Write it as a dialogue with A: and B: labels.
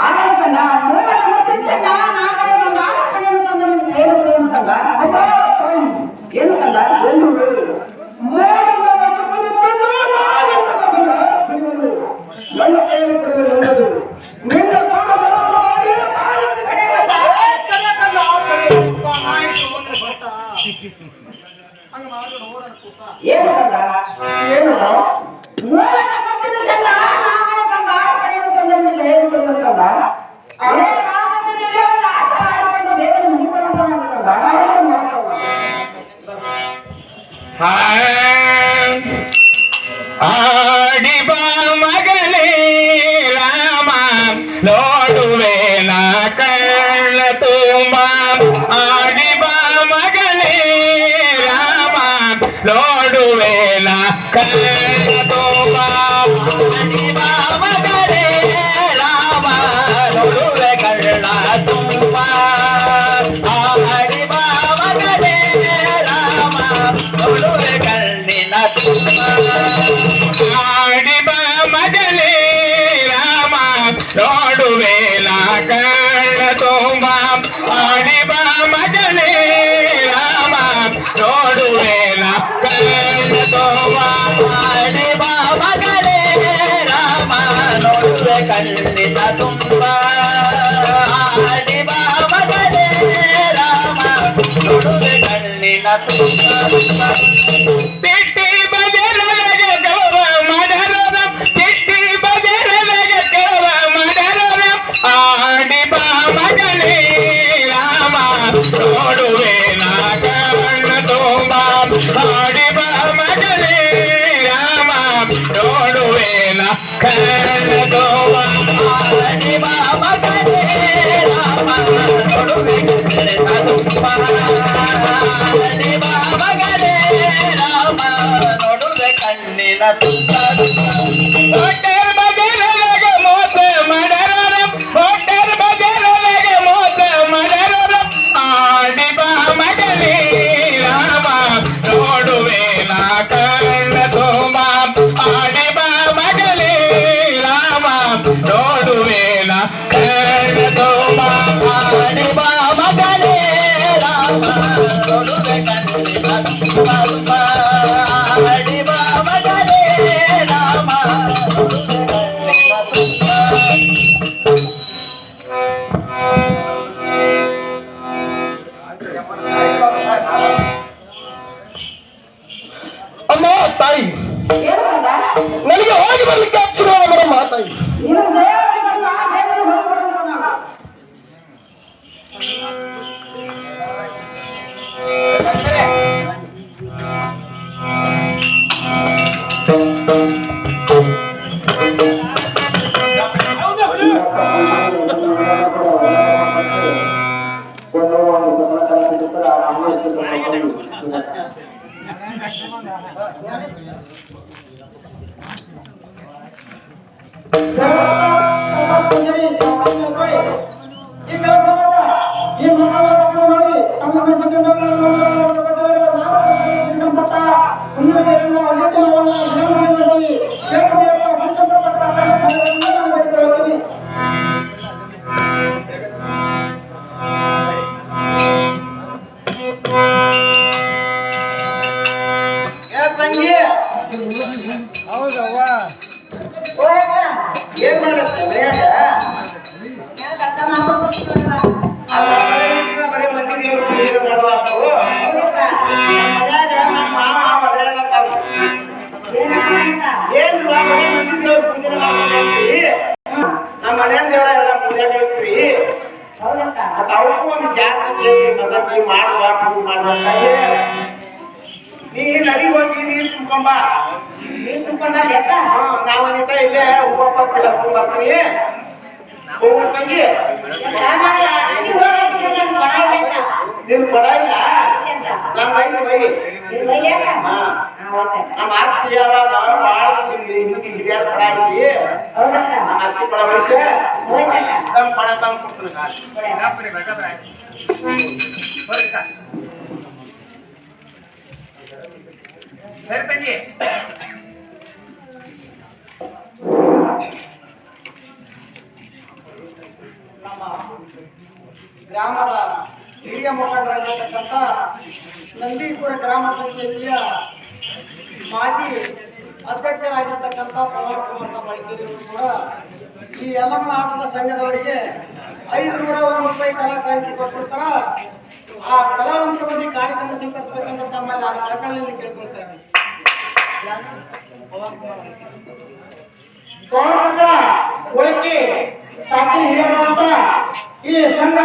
A: ಆಗಲ್ಲ ಕಂದ ಮೂಲ ನಮ್ಮ ತಿಂತಂದ ನಾಗಡೆ ಬಂಗಾರ ಪಡೆಯನ್ನು ತಂದ ನಿಮ್ಗೆ ಏನು ಏನು ಕಂದ ಏನು ಕಂದ
B: ಏನು ಮೂಲಿಂದ ನಮ್ಮ ತಿಂದು ನನ್ನ ಕೈಯಲ್ಲಿ ಪಡೆದು ನಿನ್ನ ಮಾಡಿ
A: ಏನು ಕಂದ ಏನು ಮೂಲ ನಮ್ಮ ತಿಂತಂದ ನಾಗಡೆ ಬಂಗಾರ ಪಡೆಯನ್ನು ತಂದ ನಿಮ್ಗೆ ಏನು ಕಂದ ಅದೇ ರಾಗ ಮೇಲೆ ಆಟ ಆಡಿಕೊಂಡು ಬೇಗ ಮುಗಿಕೊಂಡು
C: ಆಡಿ ಬಾ ಮಗನೇ ರಾಮ ನೋಡುವೆ ನಾ ಕಳ್ಳ ತುಂಬ ಆಡಿ ಬಾ ಮಗನೇ ರಾಮ ನೋಡುವೆ ನಾ ಕಳ್ಳ ತುಂಬ ಆಡಿ ಬಾ ಮಗನೇ ರಾಮ ನೋಡುವೆ ಕಳ್ಳ ತುಂಬ ಆಡಿ ಬಾ ಮಗನೇ ರಾಮ ನೋಡುವೆ ಕಣ್ಣಿನ ತುಂಬ ಆಡಿ ಬಾ ಮಗನೇ ರಾಮ ನೋಡುವೆ ನಾ ಕಣ್ಣ ತುಂಬ ಆಡಿ ಬಾ ಮಗನೇ ರಾಮ ನೋಡುವೆ ನಾ ಕಣ್ಣ ತುಂಬ ಆಡಿ ಬಾ ಮಗನೇ ರಾಮ ನೋಡುವೆ ಕಣ್ಣಿನ ತುಂಬ ಆಡಿ ಬಾ ಮಗನೇ ರಾಮ ನೋಡುವೆ ಕಣ್ಣಿನ ತುಂಬ ಬಿಟ್ಟಿ ಬಜರಗೆ ಗೌವ ಮಡರದ ಚಿಟ್ಟಿ ಬಜರಗೆ ಗೌವ ಮಡರದ ಆಡಿ ಬಾ ಮಗನೇ ರಾಮ ನೋಡುವೆ ನಾ ಕಣ್ಣ ತುಂಬ ಆಡಿ ಬಾ ಮಗನೇ ರಾಮ ನೋಡುವೆ ನಾ ಕಣ್ಣ ತುಂಬ ಆಡಿ ಬಾ ಮಗನೇ ರಾಮ ನೋಡುವೆ ಕಣ್ಣಿನ ತುಂಬ ಆಡಿ ಬಾ ಮಗನೇ ರಾಮ ನೋಡುವೆ ಕಣ್ಣಿನ ತುಂಬ ಹೋಟೆಲ್ ಬಜರಗೆ ಮೋಸ ಮಡರರ ಹೋಟೆಲ್ ಬಜರಗೆ ಮೋಸ ಮಡರರ ಆಡಿ ಬಾ ಮಗನೇ ರಾಮ ನೋಡುವೆ ನಾ ಕಣ್ಣ ತುಂಬ ಆಡಿ ಬಾ ಮಗನೇ ರಾಮ ನೋಡುವೆ ನಾ ಕಣ್ಣ ತುಂಬ ಆಡಿ ಬಾ ಮಗನೇ ರಾಮ ನೋಡುವೆ ಕಣ್ಣಿನ ತುಂಬ ಆಡಿ ಬಾ ಮಗನೇ ರಾಮ ನೋಡುವೆ ಕಣ್ಣಿನ ತುಂಬ ಅಮ್ಮ ತಾಯಿ
A: ಏನು ಕಂದ
C: ನನಗೆ ಹೋಗಿ ಬರ್ಲಿಕ್ಕೆ ಆಗ್ತಿರೋ ಅವರಮ್ಮ ತಾಯಿ
A: ನೀನು ದೇವರಿಗೆ ಬಂದ ಬೇಗನೆ ಹೋಗಿ ಬರೋಣ ನಾವು
B: ಏನ್ ಮಾಡತ್ತೆ ಬರೀ ಮಂದಿ ದೇವ್ರು ಪೂಜೆ ಮಾಡುವಾತು ಮನ್ಯಾಗ ನಮ್ಮ ಮಾವ ಏನ್ ಬರೀ ಮಂದಿ ದೇವ್ರ ಪೂಜೆ ಮಾಡ್ತೀವಿ ನಮ್ಮ ಮನೆಯ ದೇವರ ಎಲ್ಲ ಪೂಜೆ ಹೇಳ್ತೀವಿ ಮತ್ತ ಅವಕ್ಕೂ ಒಂದು ಜಾಸ್ತಿ ಕೇಳ್ತೀವಿ ಮಗತ್ತಿ ಮಾಡುವ ಪೂಜೆ ಮಾಡುವಂತ ನೀ ನಡಿ ಹೋಗಿ ನೀರು ತುಂಬ್ಕೊಂಬ
A: ನೀರು ತುಂಬ್ಕೊಂಡ ಲೆಕ್ಕ
B: ನಾವೊಂದಿಟ್ಟ ಇಲ್ಲೇ ಉಪಪತ್ರ ಹೇಳ್ಕೊಂಡ್ ಬರ್ತೀವಿ ಹೋಗ್ರ ತಂಗಿ ನಿನ್ ಕೊಡ ಇಲ್ಲ ನಮ್ಮ ಬೈ ನಮ್ಮ ಅರ್ತಿ ಯಾವಾಗ ಬಾಳ ಹಿಂದಿ ಹಿರಿಯರ ಕೊಡ ಐತಿ ನಮ್ಮ ಅರ್ತಿ ಕೊಡ ಬೈತೆ ನಮ್ಮ ಕೊಡ ತಂದು
D: ಸರಿ ತಂಗಿ
B: ಗ್ರಾಮದ ಹಿರಿಯ ಮುಖಂಡರಾಗಿರ್ತಕ್ಕಂಥ ನಂದೀಪುರ ಗ್ರಾಮ ಪಂಚಾಯಿತಿಯ ಮಾಜಿ ಅಧ್ಯಕ್ಷರಾಗಿರ್ತಕ್ಕಂಥ ಪ್ರಮೋದ್ ಕುಮಾರ್ ಸಾಬ್ ಕೂಡ ಈ ಯಲ್ಲಮ್ಮನ ಆಟದ ಸಂಘದವರಿಗೆ 501 ರೂಪಾಯಿ ಕಲಾ ಕಾಣಿಕೆ ಕೊಟ್ಟಿರ್ತಾರ. ಆ ಕಲಾವಂತರ ಬಗ್ಗೆ ಕಾರ್ಯಕ್ರಮ ಸ್ವೀಕರಿಸಬೇಕಂತ ತಮ್ಮಲ್ಲಿ ಆ ಕಳಕಳಿಯಿಂದ ಕೇಳ್ಕೊಳ್ತಾರೆ. ಉಳಿಕೆ ಸಾಕಿನ ಹಿರಿಯರ ಈ ಸಂಘ